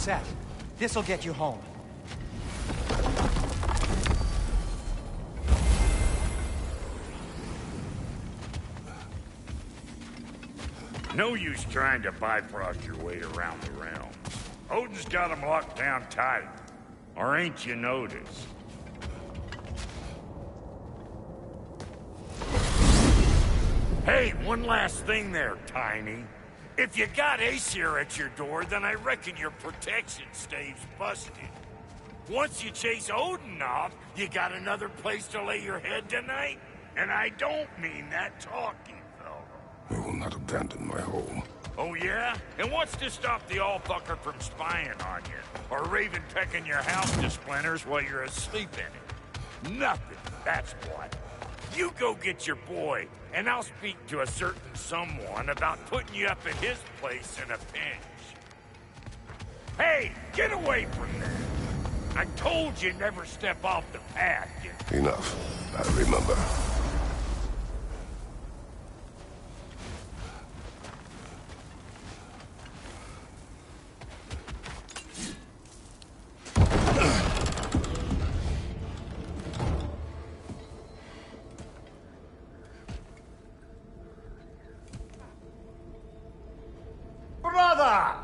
set. This'll get you home. No use trying to bifrost your way around the realms. Odin's got them locked down tight. Or ain't you noticed? Hey, one last thing there, Tiny. If you got Aesir at your door, then I reckon your protection stave's busted. Once you chase Odin off, you got another place to lay your head tonight? And I don't mean that talking, fella. I will not abandon my home. Oh yeah? And what's to stop the all-fucker from spying on you? Or Raven pecking your house to splinters while you're asleep in it? Nothing, that's what. You go get your boy, and I'll speak to a certain someone about putting you up at his place in a pinch. Hey, get away from there! I told you never step off the path, you... Enough. I remember. Brother!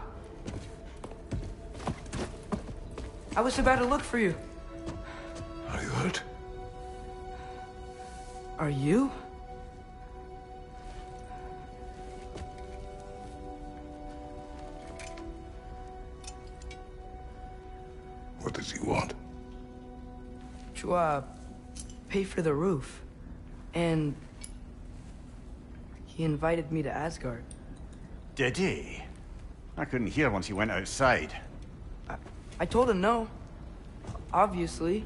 I was about to look for you. Are you hurt? Are you? What does he want? To, pay for the roof. And... he invited me to Asgard. Did he? I couldn't hear once he went outside. I told him no. Obviously.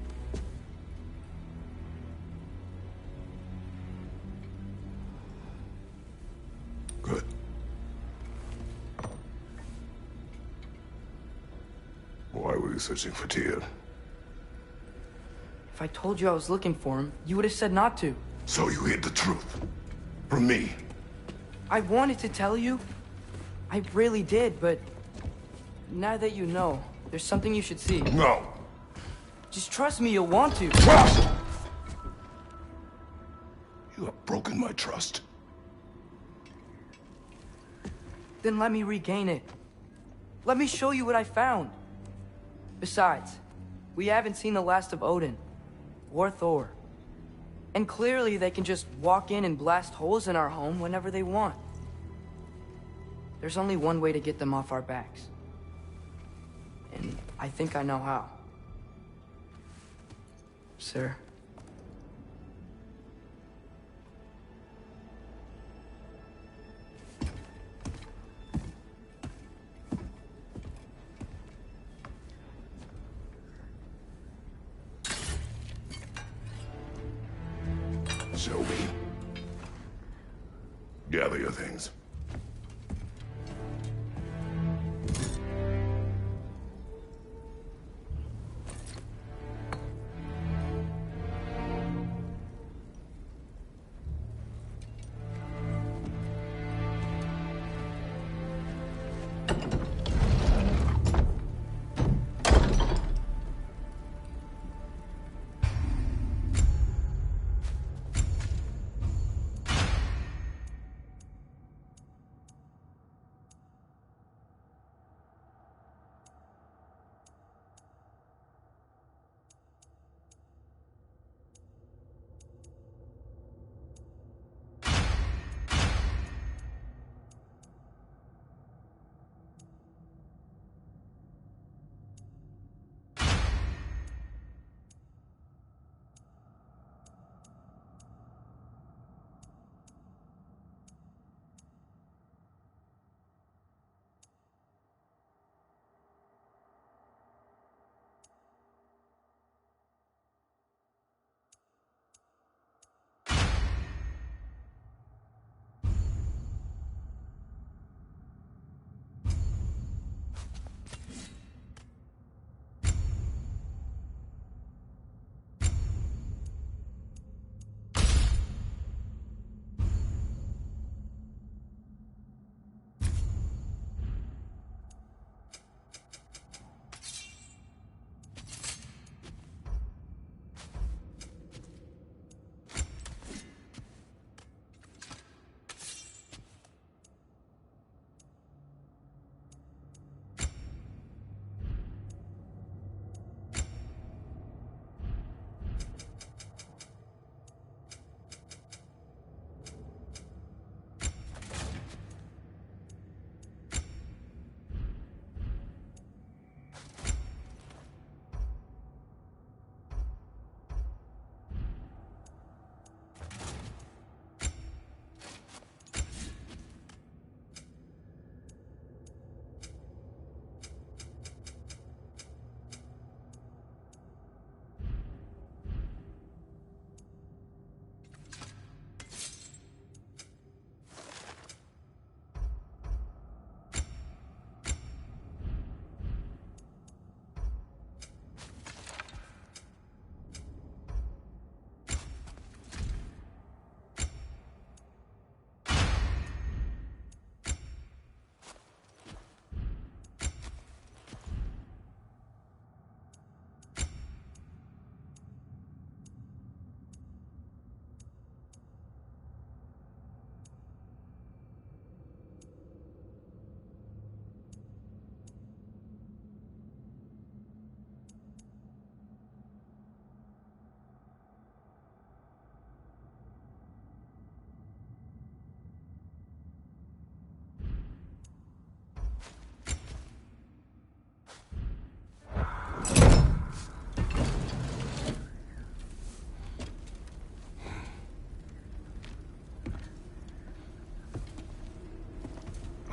Good. Why were you searching for Tyr? If I told you I was looking for him, you would have said not to. So you hid the truth. From me. I wanted to tell you. I really did, but... now that you know, there's something you should see. No. Just trust me, you'll want to. Trust! You have broken my trust. Then let me regain it. Let me show you what I found. Besides, we haven't seen the last of Odin. Or Thor. And clearly they can just walk in and blast holes in our home whenever they want. There's only one way to get them off our backs. And I think I know how. Sir. Show me. Gather your things.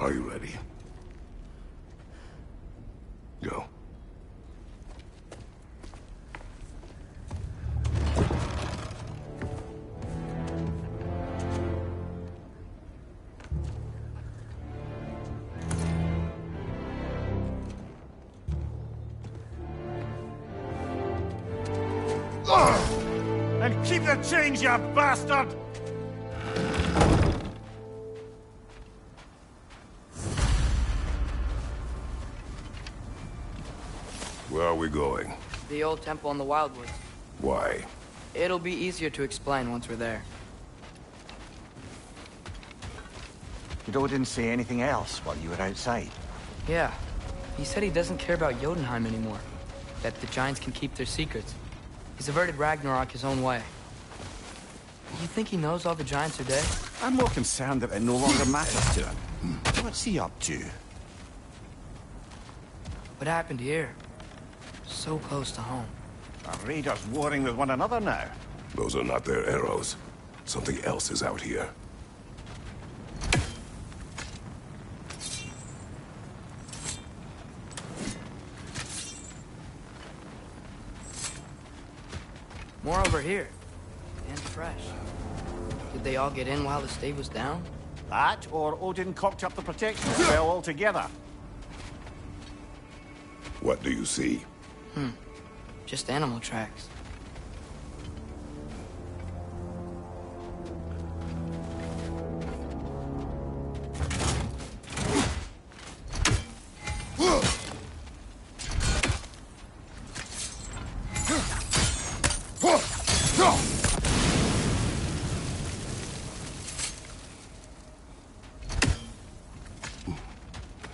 Are you ready? Go. And keep the change, you bastard! Where are we going? The old temple in the Wildwoods. Why? It'll be easier to explain once we're there. Did Odin say anything else while you were outside? Yeah. He said he doesn't care about Jotunheim anymore. That the Giants can keep their secrets. He's averted Ragnarok his own way. You think he knows all the Giants are dead? I'm more concerned that it no longer matters to him. What's he up to? What happened here? So close to home. Are raiders warring with one another now? Those are not their arrows. Something else is out here. More over here. And fresh. Did they all get in while the stave was down? That, or Odin cocked up the protection spell altogether. What do you see? Just animal tracks.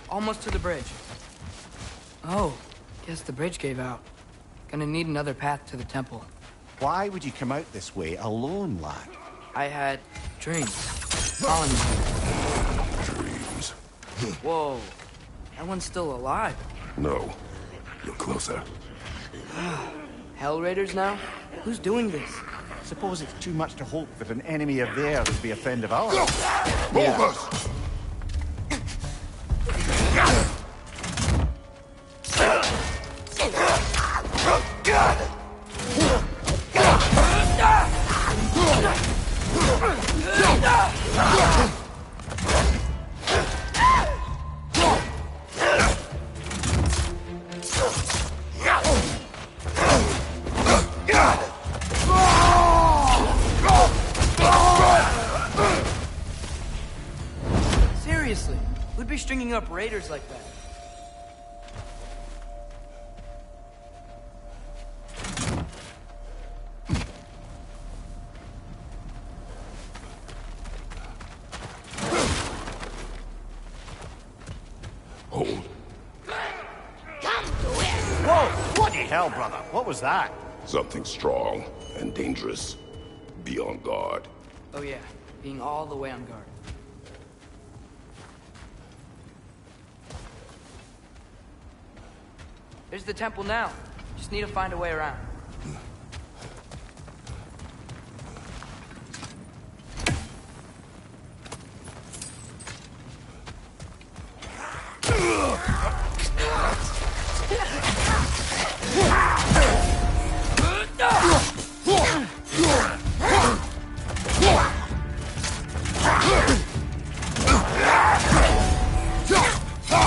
Almost to the bridge. Oh, guess the bridge gave out. Gonna need another path to the temple. Why would you come out this way alone, lad? I had dreams. Following me. Dreams. Whoa. That one's still alive. No. Look closer. Hell Raiders now? Who's doing this? Suppose it's too much to hope that an enemy of theirs would be a friend of ours. Move us! Seriously, who'd be stringing up raiders like that? Hold. Whoa! Bloody hell, brother! What was that? Something strong and dangerous. Be on guard. Oh yeah, being all the way on guard. There's the temple now. Just need to find a way around.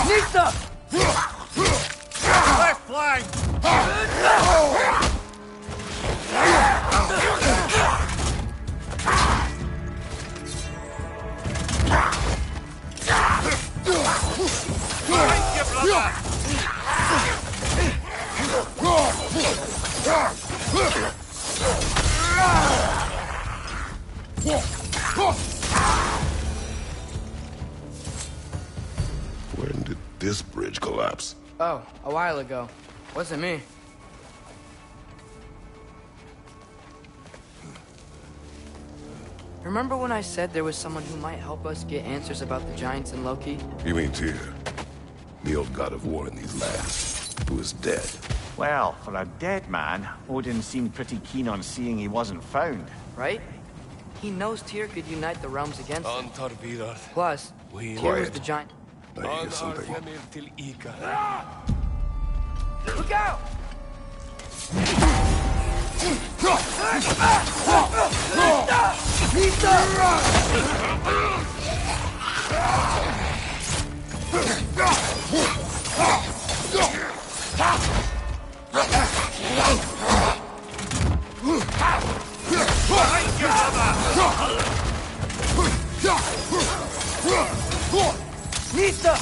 Nista! Left flank! When did this bridge collapse? Oh, a while ago. Wasn't me. Remember when I said there was someone who might help us get answers about the Giants and Loki? You mean Tyr? The old god of war in these lands, who is dead. Well, for a dead man, Odin seemed pretty keen on seeing he wasn't found. Right? He knows Tyr could unite the realms against him. Antar virar. Plus, We Tyr was Quiet. the giant. I hear something. Look out! Nista!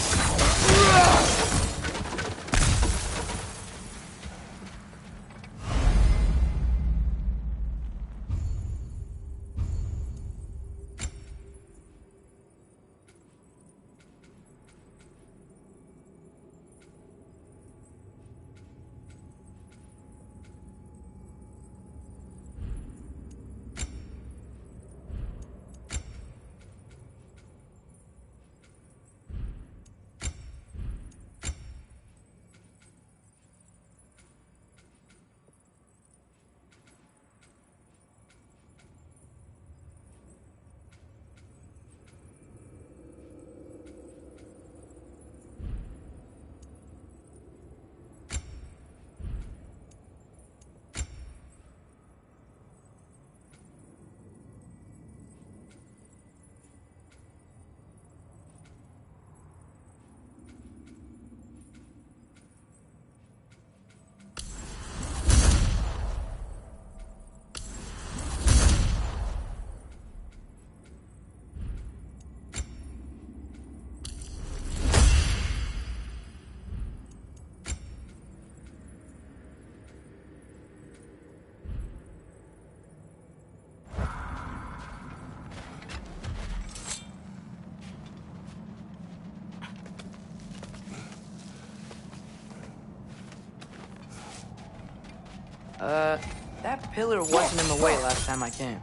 That pillar wasn't in the way last time I came.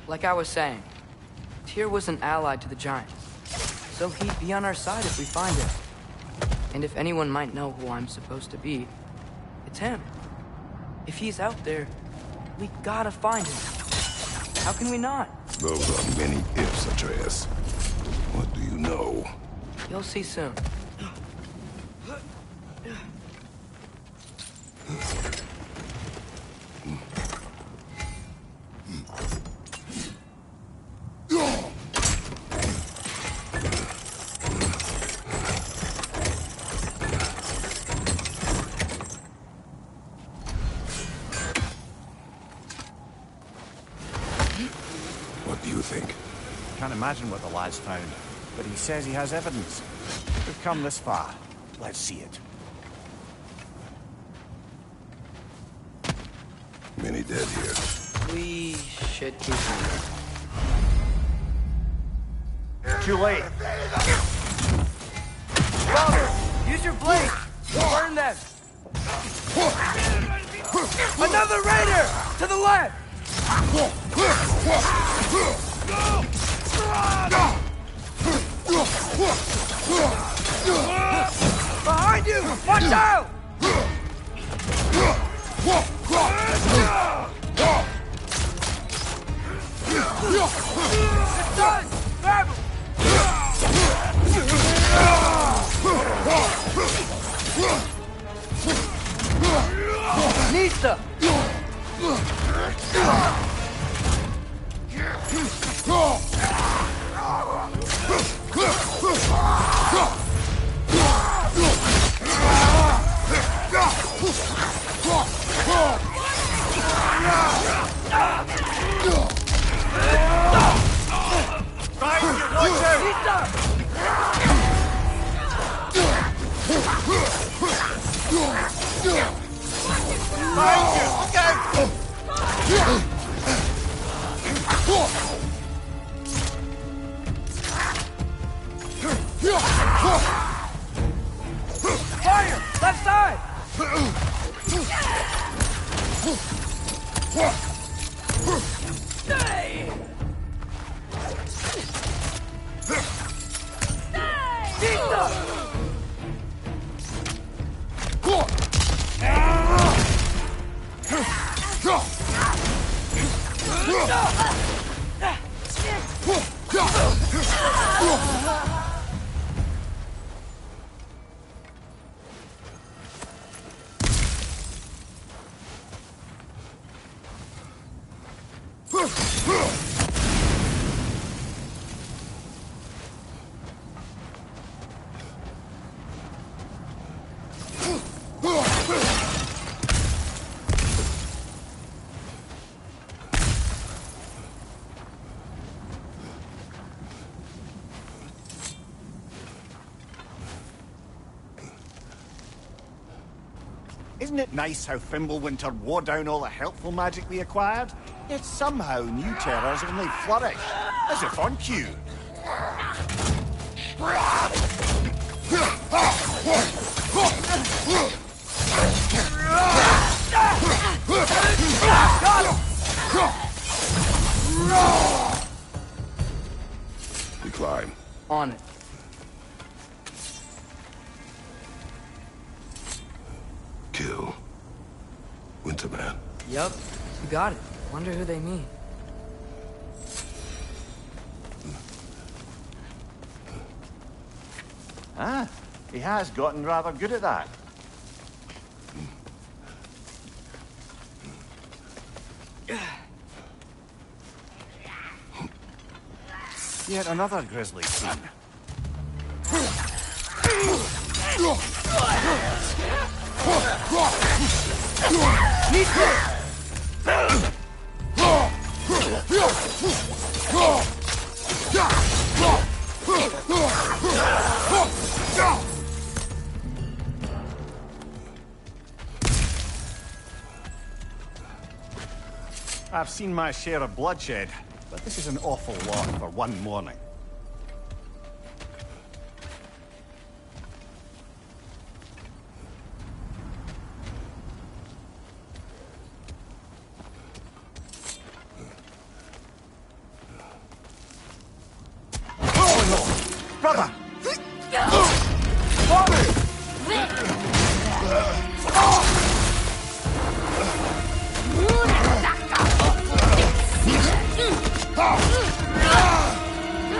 Like I was saying, Tyr was an ally to the Giants, so he'd be on our side if we find him. And if anyone might know who I'm supposed to be, it's him. If he's out there, we gotta find him. How can we not? Those are many ifs, Atreus. What do you know? You'll see soon. What do you think? Can't imagine what the lad's found, but he says he has evidence. We've come this far. Let's see it. Many dead here. We should keep moving. Too late. Father, use your blade! Burn them! Another raider! To the left! Behind you! Watch out! It's done! Grab him! Nista! Fire! Left side! Stay! Isn't it nice how Fimbulwinter wore down all the helpful magic we acquired? Yet somehow new terrors only flourish, as if on cue. We climb. On it. Kill. Winterman. Yup, you got it. Wonder who they mean. Ah, he has gotten rather good at that. Yet another grisly scene. I've seen my share of bloodshed, but this is an awful lot for one morning. Oh no! Brother!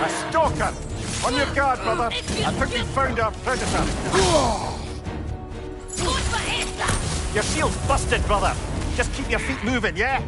A stalker! On your guard, brother! I think we found our predator! Your shield's busted, brother! Just keep your feet moving, yeah?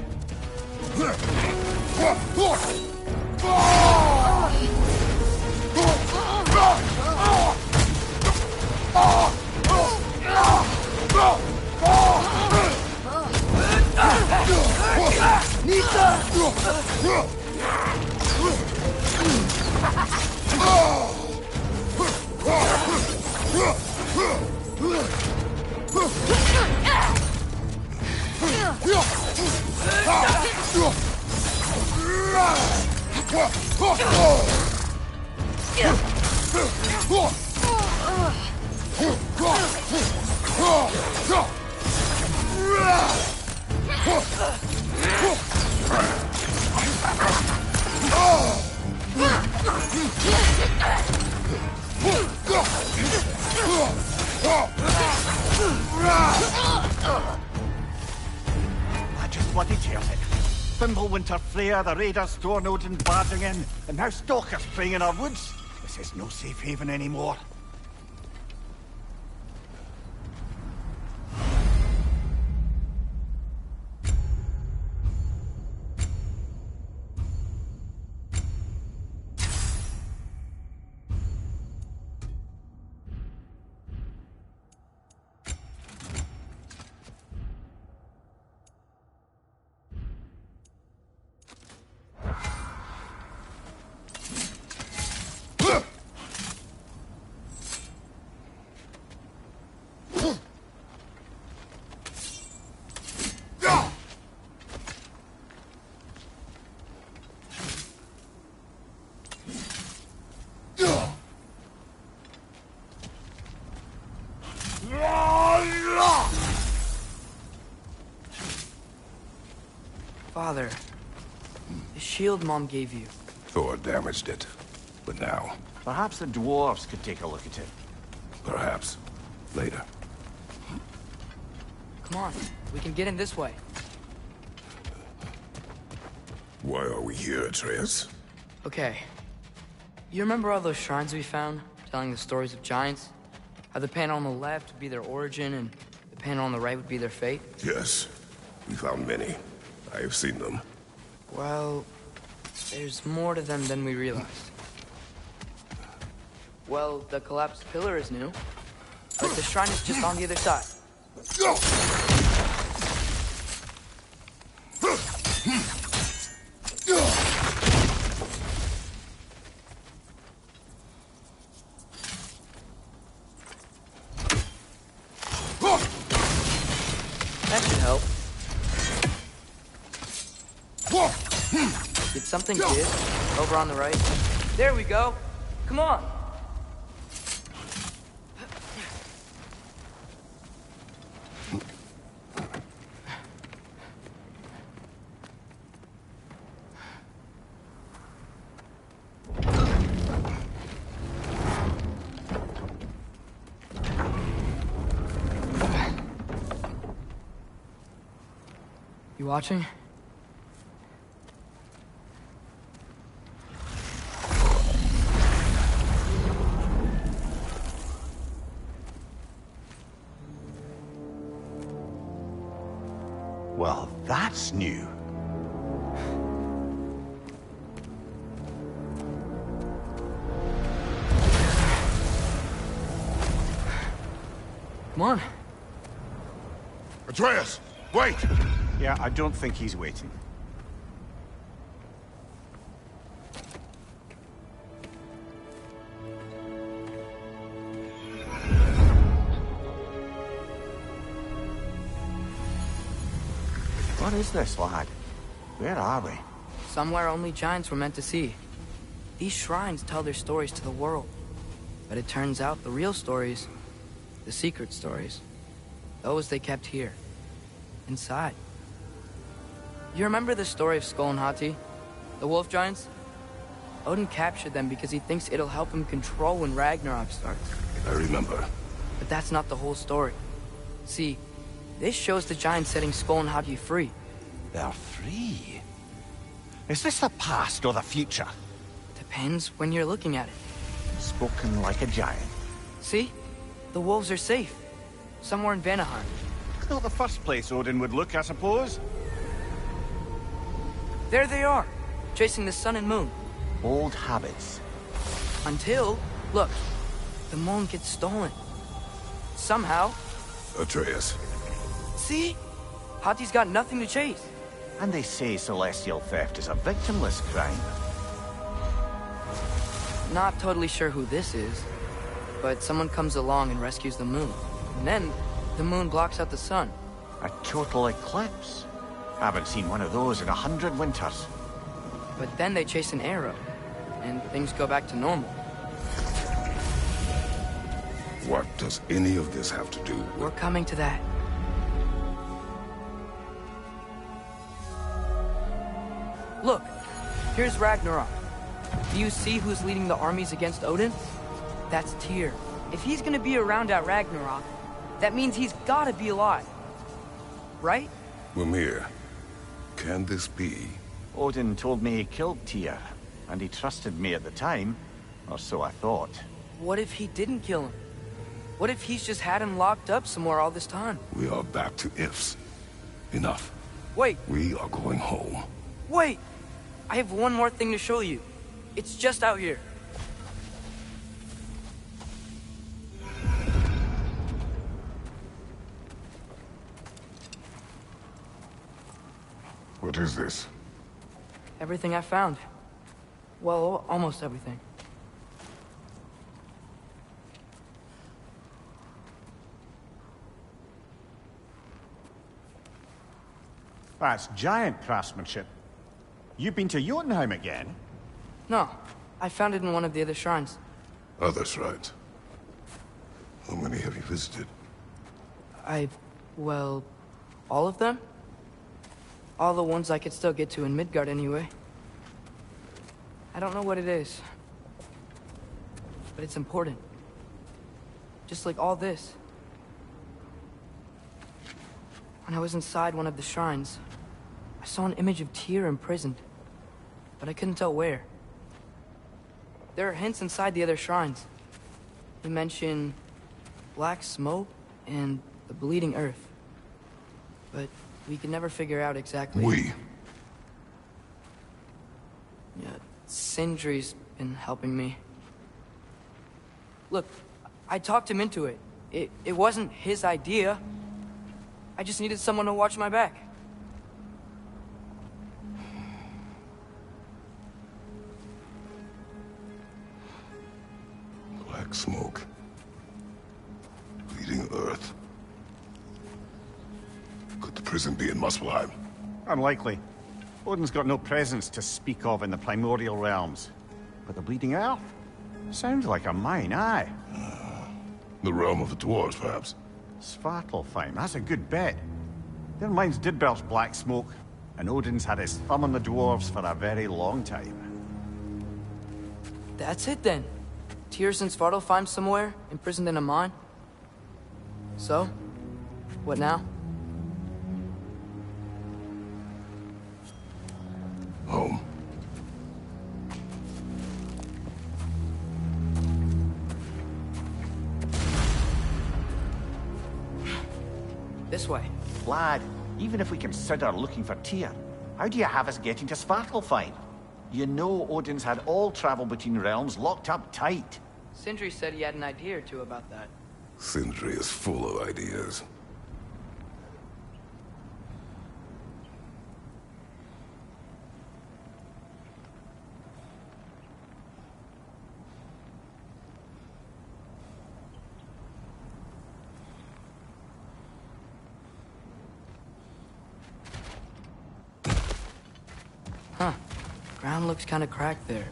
I just bloody tailed it. Fimbulwinter Freya, the raiders, Thornodin barging in, and now stalkers preying in our woods. This is no safe haven anymore. Father, the shield Mom gave you. Thor damaged it. But now, Perhaps the dwarves could take a look at it. perhaps, later. Come on, we can get in this way. Why are we here, Atreus? Okay. You remember all those shrines we found, telling the stories of giants? How the panel on the left would be their origin, and the panel on the right would be their fate? Yes, we found many. I have seen them. Well, there's more to them than we realized. Well, the collapsed pillar is new, but the shrine is just on the other side. That should help. Whoa! Did something give? Over on the right. There we go. Come on. You watching? Well, that's new. Come on. Atreus, wait! Yeah, I don't think he's waiting. What is this, lad? Where are we? Somewhere only giants were meant to see. These shrines tell their stories to the world. But it turns out the real stories, the secret stories, those they kept here, inside. You remember the story of Skull and Hati? The wolf giants? Odin captured them because he thinks it'll help him control when Ragnarok starts. I remember. But that's not the whole story. See, this shows the giants setting Skull and Hati free. They're free. Is this the past or the future? Depends when you're looking at it. Spoken like a giant. See? The wolves are safe. Somewhere in Vanaheim. Not the first place Odin would look, I suppose. There they are, chasing the sun and moon. Old habits. Until, look, the moon gets stolen. Somehow. Atreus. See? Hati's got nothing to chase. And they say celestial theft is a victimless crime. Not totally sure who this is, but someone comes along and rescues the moon. And then, the moon blocks out the sun. A total eclipse. Haven't seen one of those in 100 winters. But then they chase an arrow, and things go back to normal. What does any of this have to do with... We're coming to that. Look, here's Ragnarok. Do you see who's leading the armies against Odin? That's Tyr. If he's gonna be around at Ragnarok, that means he's gotta be alive. Right? Mimir, can this be? Odin told me he killed Tyr, and he trusted me at the time, or so I thought. What if he didn't kill him? What if he's just had him locked up somewhere all this time? We are back to ifs. Enough. Wait, We are going home. wait! I have one more thing to show you. It's just out here. What is this? Everything I found. Well, almost everything. That's giant craftsmanship. You've been to Jotunheim again? No, I found it in one of the other shrines. Other shrines. How many have you visited? Well, all of them? All the ones I could still get to in Midgard anyway. I don't know what it is. But it's important. Just like all this. When I was inside one of the shrines, I saw an image of Tyr imprisoned. But I couldn't tell where. There are hints inside the other shrines. They mention black smoke and the bleeding earth. But we could never figure out exactly... Yeah, Sindri's been helping me. Look, I talked him into it. It wasn't his idea. I just needed someone to watch my back. Black smoke. Bleeding earth. Could the prison be in Muspelheim? Unlikely. Odin's got no presence to speak of in the primordial realms. But the Bleeding Earth? Sounds like a mine, aye. The realm of the dwarves, perhaps? Svartalfheim, that's a good bet. Their mines did belch black smoke, and Odin's had his thumb on the dwarves for a very long time. That's it then. Tyr's in Svartalfheim somewhere, imprisoned in a mine. So, what now? Home. This way. Lad, even if we consider looking for Tyr, how do you have us getting to Svartalfheim? You know Odin's had all travel between realms locked up tight. Sindri said he had an idea or two about that. Sindri is full of ideas. Huh. Ground looks kind of cracked there.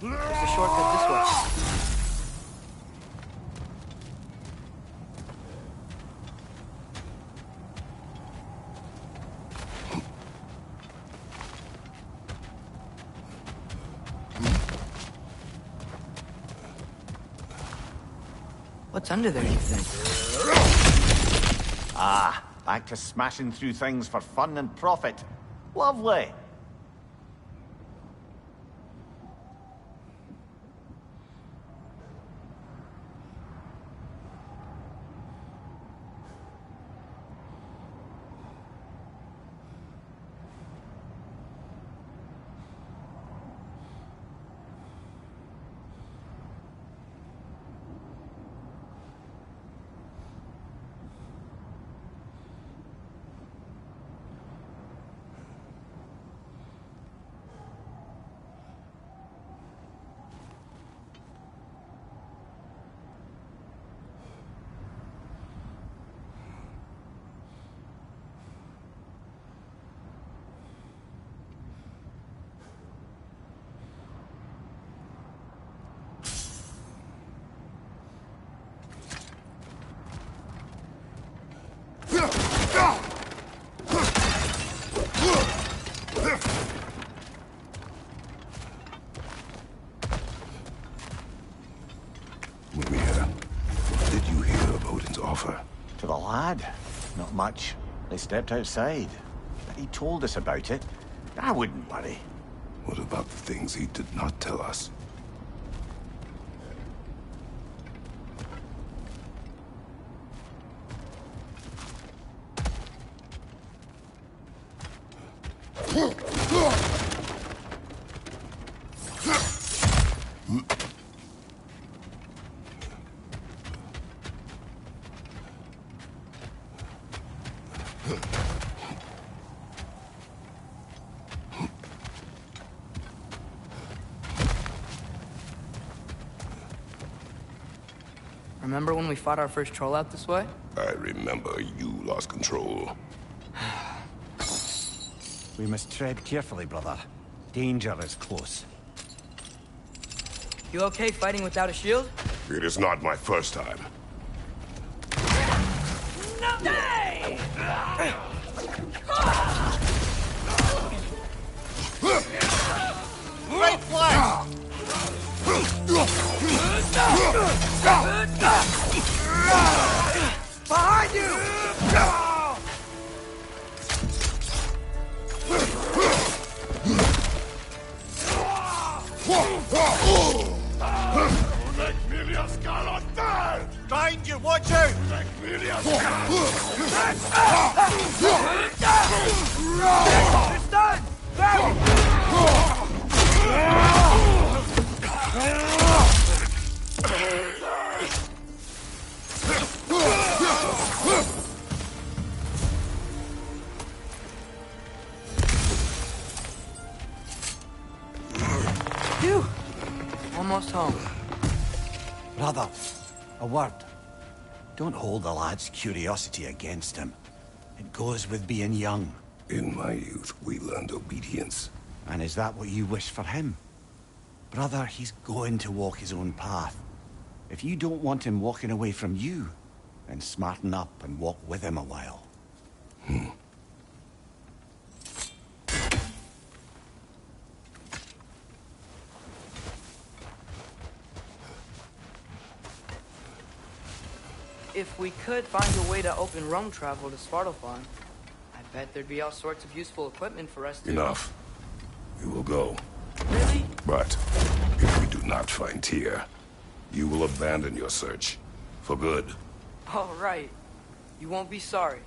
There's a shortcut this way. What's under there, you think? Ah, back to smashing through things for fun and profit. Lovely. To the lad? Not much. They stepped outside. But he told us about it. I wouldn't worry. What about the things he did not tell us? Remember when we fought our first troll out this way? I remember you lost control. We must tread carefully, brother. Danger is close. You okay fighting without a shield? It is not my first time. Right flank! Behind you! It's done! Phew! Almost home. Brother, a word. Don't hold the lad's curiosity against him. It goes with being young. In my youth, we learned obedience. And is that what you wish for him? Brother, he's going to walk his own path. If you don't want him walking away from you, then smarten up and walk with him a while. If we could find a way to open roam travel to Svartalfheim, I bet there'd be all sorts of useful equipment for us to... Enough. We will go. Really? But if we do not find Tyr, you will abandon your search. For good. All right. You won't be sorry.